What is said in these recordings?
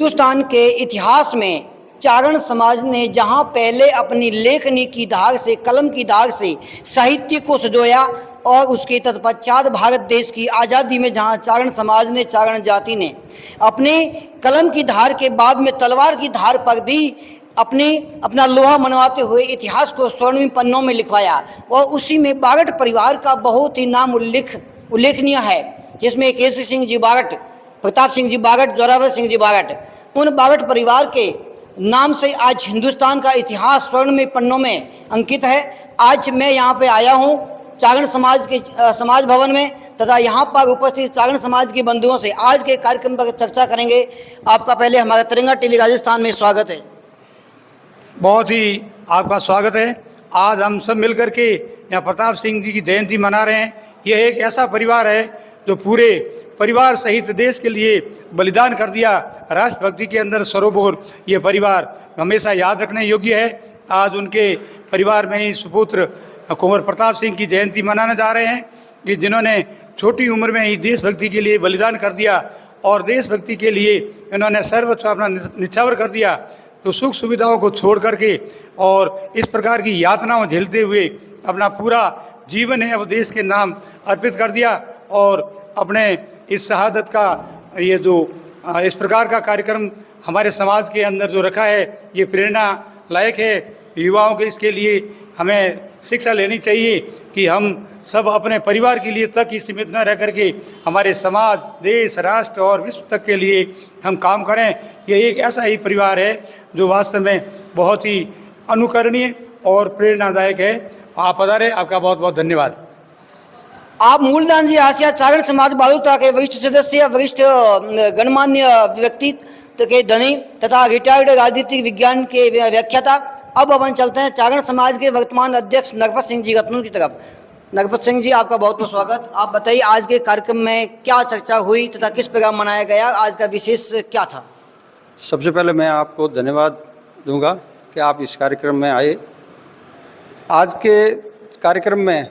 हिंदुस्तान के इतिहास में चारण समाज ने जहां पहले अपनी लेखनी की धार से, कलम की धार से साहित्य को संजोया और उसके तत्पश्चात भारत देश की आज़ादी में जहां चारण समाज ने, चारण जाति ने अपने कलम की धार के बाद में तलवार की धार पर भी अपना लोहा मनवाते हुए इतिहास को स्वर्णिम पन्नों में लिखवाया। और उसी में बागट परिवार का बहुत ही नाम उल्लेखनीय है, जिसमें केसरी सिंह जी बागट, प्रताप सिंह जी बागट, जोरावर सिंह जी बागट, उन बागट परिवार के नाम से आज हिंदुस्तान का इतिहास स्वर्ण में पन्नों में अंकित है। आज मैं यहाँ पे आया हूँ चारण समाज के समाज भवन में, तथा यहाँ पर उपस्थित चारण समाज के बंधुओं से आज के कार्यक्रम पर चर्चा करेंगे। आपका पहले हमारा तिरंगा टीवी राजस्थान में स्वागत है। बहुत ही आपका स्वागत है। आज हम सब मिलकर के यहाँ प्रताप सिंह जी की जयंती मना रहे हैं। यह एक ऐसा परिवार है जो पूरे परिवार सहित देश के लिए बलिदान कर दिया। राष्ट्रभक्ति के अंदर सरोबोर ये परिवार हमेशा याद रखने योग्य है। आज उनके परिवार में ही सुपुत्र कुंवर प्रताप सिंह की जयंती मनाने जा रहे हैं, कि जिन्होंने छोटी उम्र में ही देशभक्ति के लिए बलिदान कर दिया और देशभक्ति के लिए इन्होंने सर्वस्व अपना निछावर कर दिया। तो सुख सुविधाओं को छोड़ करके और इस प्रकार की यातनाओं झेलते हुए अपना पूरा जीवन है वो देश के नाम अर्पित कर दिया। और अपने इस शहादत का ये जो इस प्रकार का कार्यक्रम हमारे समाज के अंदर जो रखा है, ये प्रेरणा लायक है। युवाओं के इसके लिए हमें शिक्षा लेनी चाहिए कि हम सब अपने परिवार के लिए तक ही सीमित न रह करके हमारे समाज, देश, राष्ट्र और विश्व तक के लिए हम काम करें। यह एक ऐसा ही परिवार है जो वास्तव में बहुत ही अनुकरणीय और प्रेरणादायक है। आप पधारे, आपका बहुत बहुत धन्यवाद। आप मूलदान जी आसिया चारण समाज बालूता के वरिष्ठ सदस्य, वरिष्ठ गणमान्य व्यक्तित्व के धनी तथा रिटायर्ड राजनीतिक विज्ञान के व्याख्याता। अब अपन चलते हैं चारण समाज के वर्तमान अध्यक्ष नगपत सिंह जी रत्नूर की तरफ। नगपत सिंह जी, आपका बहुत बहुत स्वागत। आप बताइए आज के कार्यक्रम में क्या चर्चा हुई तथा किस प्रकार मनाया गया, आज का विशेष क्या था? सबसे पहले मैं आपको धन्यवाद दूंगा कि आप इस कार्यक्रम में आए। आज के कार्यक्रम में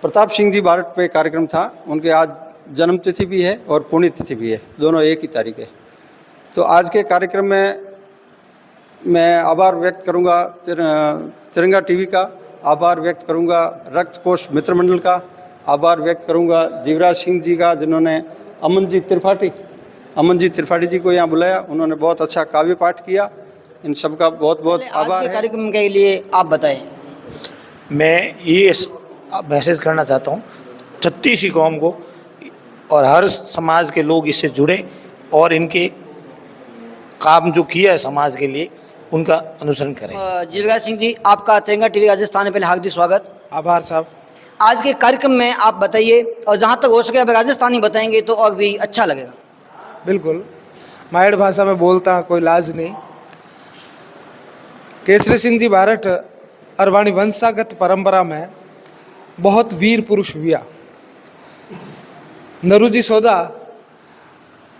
प्रताप सिंह जी बागट पे कार्यक्रम था। उनके आज जन्म तिथि भी है और पुण्यतिथि भी है, दोनों एक ही तारीख है। तो आज के कार्यक्रम में मैं आभार व्यक्त करूंगा तिरंगा टीवी का, आभार व्यक्त करूंगा रक्त कोष मित्र मंडल का, आभार व्यक्त करूंगा जीवराज सिंह जी का, जिन्होंने अमन जी त्रिपाठी जी को यहाँ बुलाया। उन्होंने बहुत अच्छा काव्य पाठ किया। इन सब का बहुत बहुत आभार है। कार्यक्रम के लिए आप बताएं। मैं ये मैसेज करना चाहता हूँ 36 कौम को और हर समाज के लोग इससे जुड़े और इनके काम जो किया है समाज के लिए उनका अनुसरण करें। जीवराज सिंह जी, आपका तिरंगा टीवी राजस्थान में पहले हार्दिक स्वागत। आभार साहब। आज के कार्यक्रम में आप बताइए, और जहाँ तक हो सके अब राजस्थानी बताएंगे तो और भी अच्छा लगेगा। बिल्कुल, मायड़ भाषा में बोलता कोई लाज नहीं। केसरी सिंह जी बागट अरवाणी वंशागत परंपरा में बहुत वीर पुरुष हुआ। नरूजी सौदा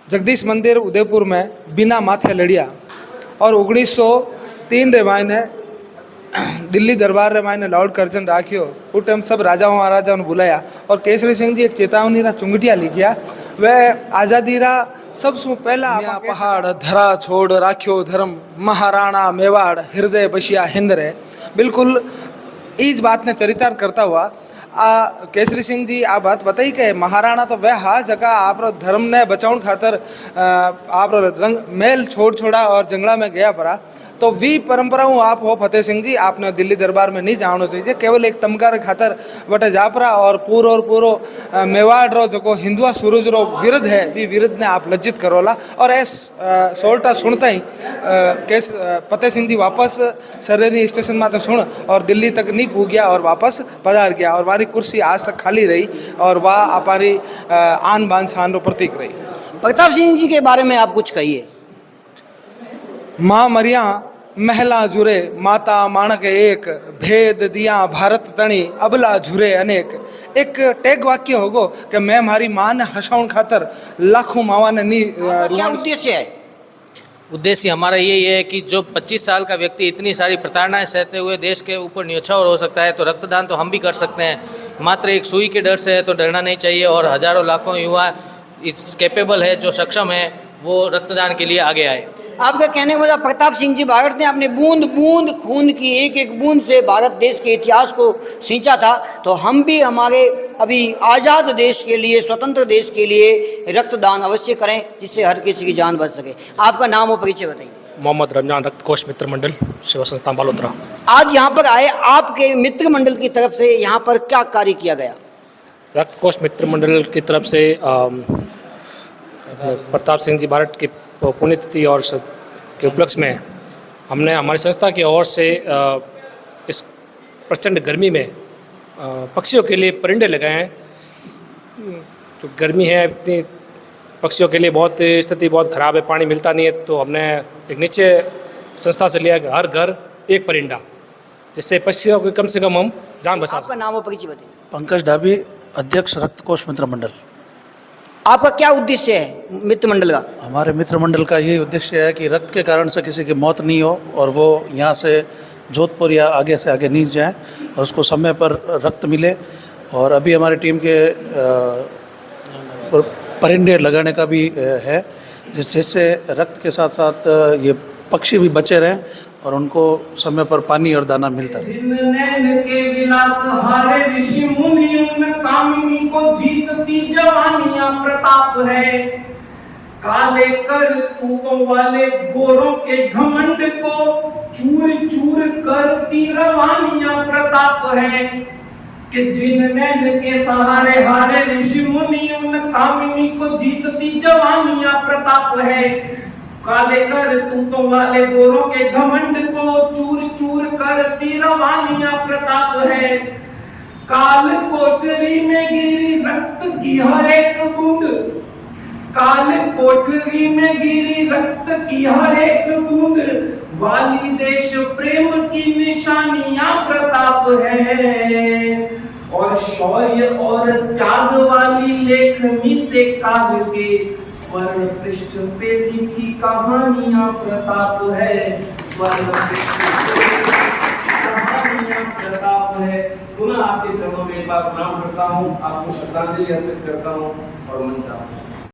जगदीश मंदिर उदयपुर में बिना माथे लड़िया और 1903 रे मायने दिल्ली दरबार रे मायने लाउड कर्जन राखियो। उस टाइम सब राजाओं महाराजाओं ने बुलाया और केसरी सिंह जी एक चेतावनी रा चुंगटिया लिखिया। वह आज़ादी रा सबसे पहला पहाड़ धरा छोड़ राख्यो धर्म, महाराणा मेवाड़ हृदय बसिया हिंद रे। बिल्कुल इस बात ने चरितार्थ करता हुआ केसरी सिंह जी आ बात बताई कि महाराणा तो वह हा जगह आप धर्म ने बचाउण खातर आप रंग मेल छोड़ा और जंगला में गया परा। तो वी परंपराओं आप हो फतेह सिंह जी, आपने दिल्ली दरबार में नहीं जाना चाहिए। केवल एक तमकार खातर बटे जापरा और पूरो मेवाड़ रो जो हिंदुआ सूरज रो विरुद्ध है, भी विरुद्ध ने आप लज्जित करोला। और ऐसा सोल्टा सुनता ही केस फतेह सिंह जी वापस सरेरी स्टेशन में तो सुन और दिल्ली तक नहीं पहुँच गया और वापस पधार गया। और हमारी कुर्सी आज तक खाली रही और वह हमारी आन बान शान रो प्रतीक रही। प्रताप सिंह जी के बारे में आप कुछ कहिए। माँ मरिया महला जुरे माता माणक एक, भेद दिया भारत तणी अबला झुरे अनेक। एक टैग वाक्य होगो कि मैं हमारी माँ ने हंसाउण खातर लाखों मावा ने नहीं। क्या उद्देश्य है? उद्देश्य हमारा यही है कि जो 25 साल का व्यक्ति इतनी सारी प्रताड़नाएं सहते हुए देश के ऊपर न्यौछावर हो सकता है, तो रक्तदान तो हम भी कर सकते हैं। मात्र एक सुई के डर से है तो डरना नहीं चाहिए। और हजारों लाखों युवा इस कैपेबल है, जो सक्षम है, वो रक्तदान के लिए आगे आए। आपका कहने का मतलब प्रताप सिंह जी बारट ने अपने बूंद बूंद खून की एक एक बूंद से भारत देश के इतिहास को सींचा था, तो हम भी हमारे अभी आज़ाद देश के लिए, स्वतंत्र देश के लिए रक्तदान अवश्य करें, जिससे हर किसी की जान बच सके। आपका नाम और परिचय बताइए। मोहम्मद रमजान, रक्त कोष मित्र मंडल, सेवा संस्था बालोतरा। आज यहाँ पर आए, आपके मित्र मंडल की तरफ से यहाँ पर क्या कार्य किया गया? रक्त कोष मित्र मंडल की तरफ से प्रताप सिंह जी बारट की पुण्यतिथि और के उपलक्ष्य में हमने हमारी संस्था की ओर से इस प्रचंड गर्मी में पक्षियों के लिए परिंदे लगाए हैं। तो गर्मी है इतनी, पक्षियों के लिए बहुत स्थिति बहुत ख़राब है, पानी मिलता नहीं है, तो हमने एक नीचे संस्था से लिया कि हर घर एक परिंदा, जिससे पक्षियों को कम से कम हम जान बचा आपका नाम और परिचय बताइए। पंकज ढाबी, अध्यक्ष रक्त कोष मित्र मंडल। आपका क्या उद्देश्य है मित्र मंडल का? हमारे मित्र मंडल का यही उद्देश्य है कि रक्त के कारण से किसी की मौत नहीं हो और वो यहाँ से जोधपुर या आगे से आगे नहीं जाए और उसको समय पर रक्त मिले। और अभी हमारी टीम के परिंदे लगाने का भी है, जिससे रक्त के साथ साथ ये पक्षी भी बचे रहें और उनको समय पर पानी और दाना मिलता है। नैन के विलास हारे ऋषि मुनि, उन कामिनी को जीतती जवानियां प्रताप है। काले कर तूतों वाले गोरों के घमंड को चूर चूर करती रवानियां प्रताप है। कि जिन नैन के सहारे हारे ऋषि मुनि, उन कामिनी को जीतती जवानियां प्रताप है। काले कर तूतों वाले गोरों के घमंड को चूर चूर करती रवानियां प्रताप है। काल कोठरी में गिरी रक्त की हर एक बूंद, काल कोठरी में गिरी रक्त की हर एक बूंद, वाली देश प्रेम की निशानियां प्रताप है। और शौर्य और त्याग वाली लेखनी से काल के स्वर्ण पृष्ठ पे लिखी कहानियां प्रताप है। स्वर्ण पृष्ठ पे कहानियां प्रताप है। पुनः आपके चरणों में एक बार प्रणाम करता हूँ, आपको श्रद्धांजलि अर्पित करता हूँ और मंच